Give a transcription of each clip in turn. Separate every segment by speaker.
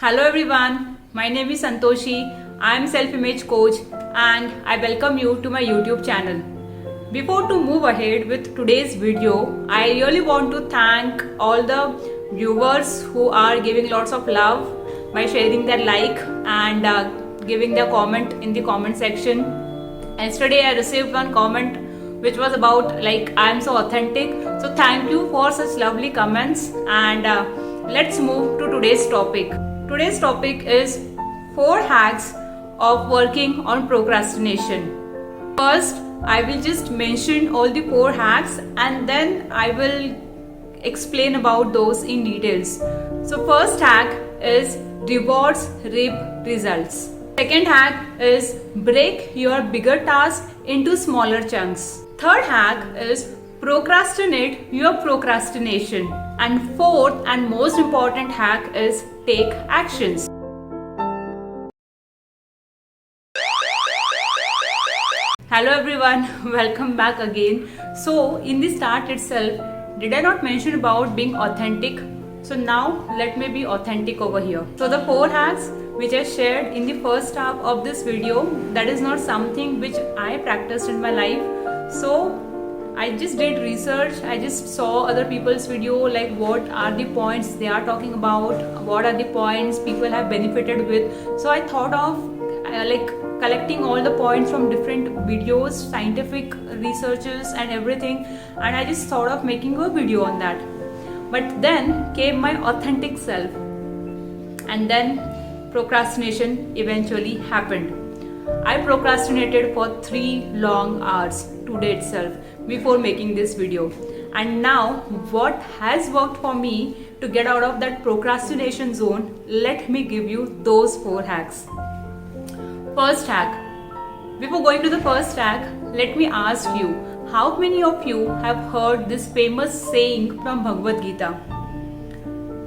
Speaker 1: Hello everyone, my name is Santoshi. I am self-image coach and I welcome you to my YouTube channel. Before to move ahead with today's video, I really want to thank all the viewers who are giving lots of love by sharing their like and giving their comment in the comment section. Yesterday I received one comment which was about like I am so authentic. So thank you for such lovely comments and let's move to today's topic. Today's topic is 4 hacks of working on procrastination. First, I will just mention all the 4 hacks and then I will explain about those in details. So first hack is rewards reap results. Second hack is break your bigger task into smaller chunks. Third hack is procrastinate your procrastination. And fourth and most important hack is take actions. Hello everyone, welcome back again. So in the start itself, did I not mention about being authentic? So now let me be authentic over here. So the 4 hacks which I shared in the first half of this video, that is not something which I practiced in my life. So I just did research, I just saw other people's video, like what are the points they are talking about, what are the points people have benefited with. So I thought of like collecting all the points from different videos, scientific researches and everything, and I just thought of making a video on that. But then came my authentic self and then procrastination eventually happened. I procrastinated for 3 long hours today itself before making this video. And now what has worked for me to get out of that procrastination zone, let me give you those 4 hacks. First hack. Before going to the first hack, let me ask you, how many of you have heard this famous saying from Bhagavad Gita?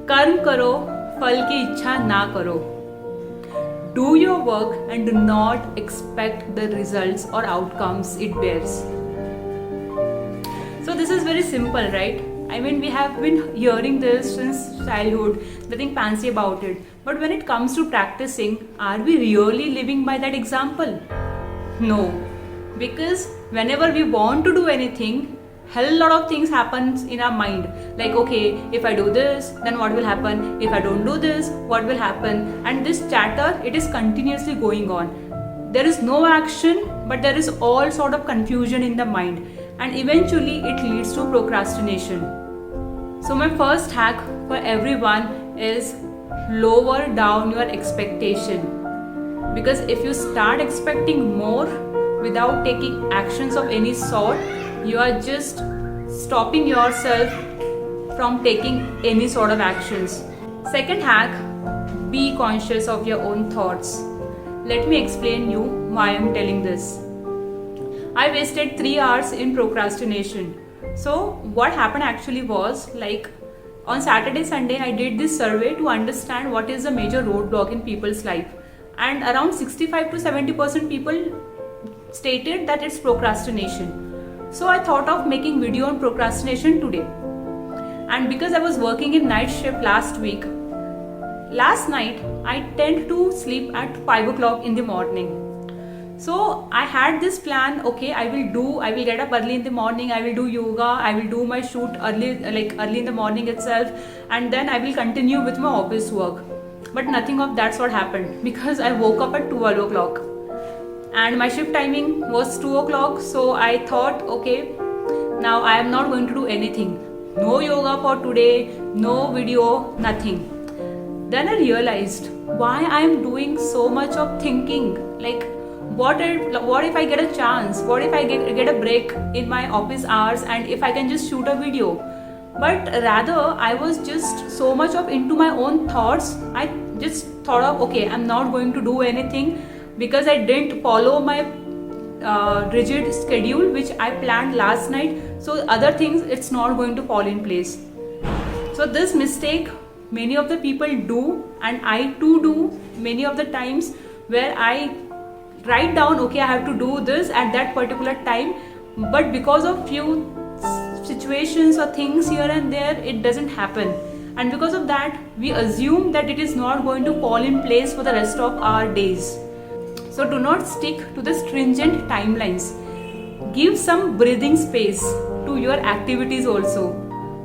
Speaker 1: Karm karo, phal ki ichha na karo. Do your work and do not expect the results or outcomes it bears. So this is very simple, right? I mean, we have been hearing this since childhood, nothing fancy about it. But when it comes to practicing, are we really living by that example? No. Because whenever we want to do anything, hell lot of things happens in our mind. Like, okay, if I do this, then what will happen? If I don't do this, what will happen? And this chatter, it is continuously going on. There is no action, but there is all sort of confusion in the mind. And eventually it leads to procrastination. So my first hack for everyone is lower down your expectation. Because if you start expecting more without taking actions of any sort, you are just stopping yourself from taking any sort of actions. Second hack, be conscious of your own thoughts. Let me explain you why I am telling this. I wasted 3 hours in procrastination. So what happened actually was, like on Saturday, Sunday, I did this survey to understand what is the major roadblock in people's life. And around 65 to 70% people stated that it's procrastination. So I thought of making video on procrastination today. And because I was working in night shift last week, last night I tend to sleep at 5 o'clock in the morning. So I had this plan, okay, I will get up early in the morning, I will do yoga, I will do my shoot early in the morning itself, and then I will continue with my office work. But nothing of that sort happened because I woke up at 12 o'clock. And my shift timing was 2 o'clock, so I thought, okay, now I am not going to do anything. No yoga for today, no video, nothing. Then I realized why I am doing so much of thinking. Like, what if I get a chance? What if I get a break in my office hours and if I can just shoot a video? But rather, I was just so much of into my own thoughts. I just thought of, okay, I'm not going to do anything because I didn't follow my rigid schedule which I planned last night. So other things, it's not going to fall in place. So this mistake many of the people do, and I too do many of the times, where I write down, okay, I have to do this at that particular time, but because of few situations or things here and there, it doesn't happen. and because of that we assume that it is not going to fall in place for the rest of our days. So do not stick to the stringent timelines. Give some breathing space to your activities also.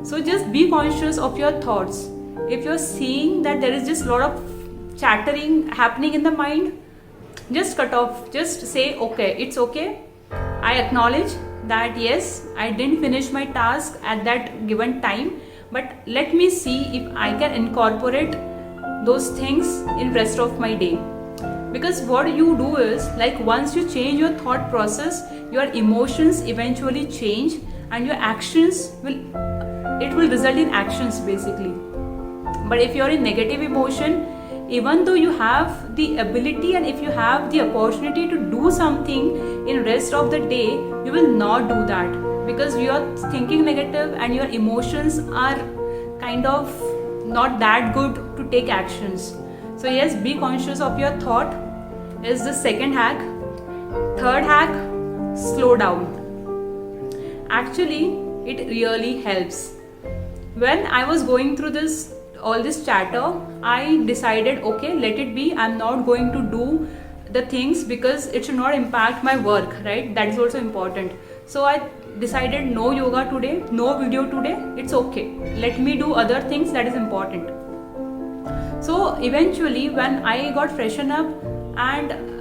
Speaker 1: So just be conscious of your thoughts. If you're seeing that there is just a lot of chattering happening in the mind, just cut off. Just say, okay, it's okay. I acknowledge that yes, I didn't finish my task at that given time, but let me see if I can incorporate those things in rest of my day. Because what you do is, like, once you change your thought process, your emotions eventually change and your actions will result in actions basically. But if you're in negative emotion, even though you have the ability and if you have the opportunity to do something in rest of the day, you will not do that because you are thinking negative and your emotions are kind of not that good to take actions. So yes, be conscious of your thought is the second hack. Third hack, slow down. Actually, it really helps. When I was going through all this chatter, I decided, okay, let it be. I'm not going to do the things because it should not impact my work, right? That is also important. So I decided no yoga today, no video today. It's okay. Let me do other things that is important. So eventually when I got freshened up and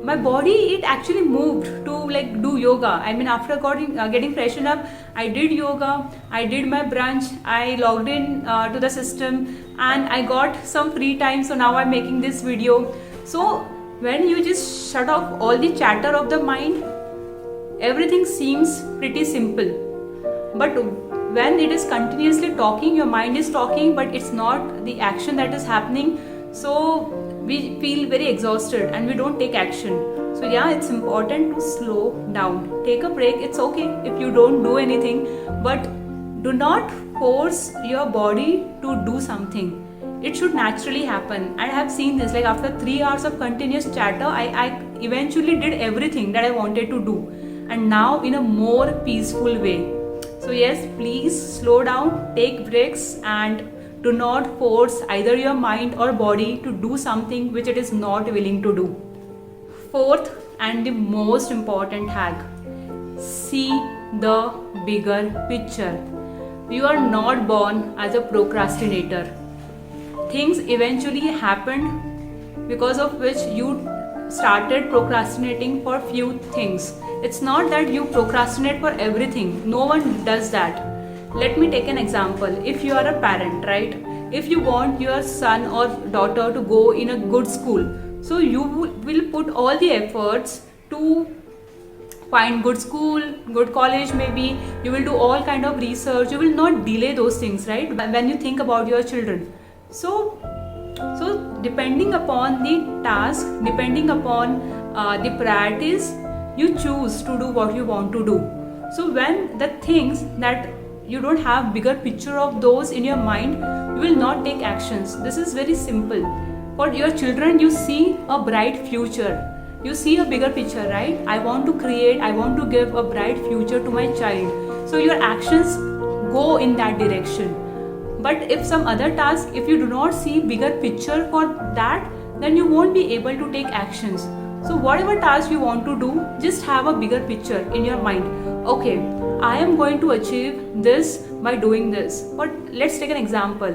Speaker 1: my body, it actually moved to like do yoga. I mean, after getting freshened up, I did yoga, I did my brunch, I logged in to the system and I got some free time. So now I'm making this video. So when you just shut off all the chatter of the mind, everything seems pretty simple. But when it is continuously talking, your mind is talking, but it's not the action that is happening. So we feel very exhausted and we don't take action. So yeah, it's important to slow down. Take a break. It's okay if you don't do anything, but do not force your body to do something. It should naturally happen. I have seen this, like after 3 hours of continuous chatter, I eventually did everything that I wanted to do, and now in a more peaceful way. So yes, please slow down, take breaks, and do not force either your mind or body to do something which it is not willing to do. Fourth and the most important hack, see the bigger picture. You are not born as a procrastinator. Things eventually happened because of which you started procrastinating for few things. It's not that you procrastinate for everything. No one does that. Let me take an example. If you are a parent, right? If you want your son or daughter to go in a good school, so you will put all the efforts to find good school, good college maybe. You will do all kind of research. You will not delay those things, right? When you think about your children. So depending upon the task, depending upon the priorities, you choose to do what you want to do. So when the things that you don't have bigger picture of those in your mind, you will not take actions. This is very simple. For your children, you see a bright future. You see a bigger picture, right? I want to give a bright future to my child. So your actions go in that direction. But if some other task, if you do not see bigger picture for that, then you won't be able to take actions. So whatever task you want to do, just have a bigger picture in your mind. Okay, I am going to achieve this by doing this. But let's take an example.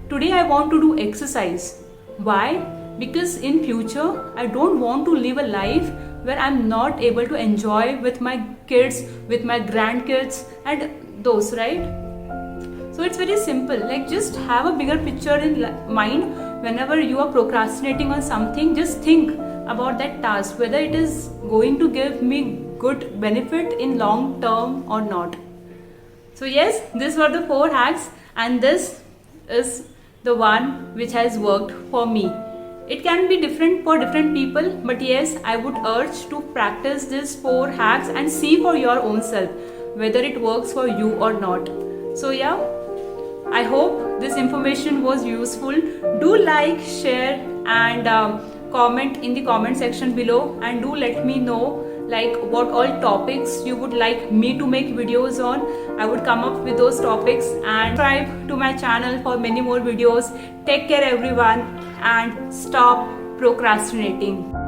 Speaker 1: Today I want to do exercise. Why? Because in future I don't want to live a life where I'm not able to enjoy with my kids, with my grandkids and those, right? So it's very simple. Like, just have a bigger picture in mind. Whenever you are procrastinating on something, just think about that task, whether it is going to give me good benefit in long term or not. So yes, these were the 4 hacks, and this is the one which has worked for me. It can be different for different people, but yes, I would urge to practice these 4 hacks and see for your own self whether it works for you or not. So yeah, I hope this information was useful. Do like, share and comment in the comment section below, and do let me know like what all topics you would like me to make videos on. I would come up with those topics, and subscribe to my channel for many more videos. Take care everyone and stop procrastinating.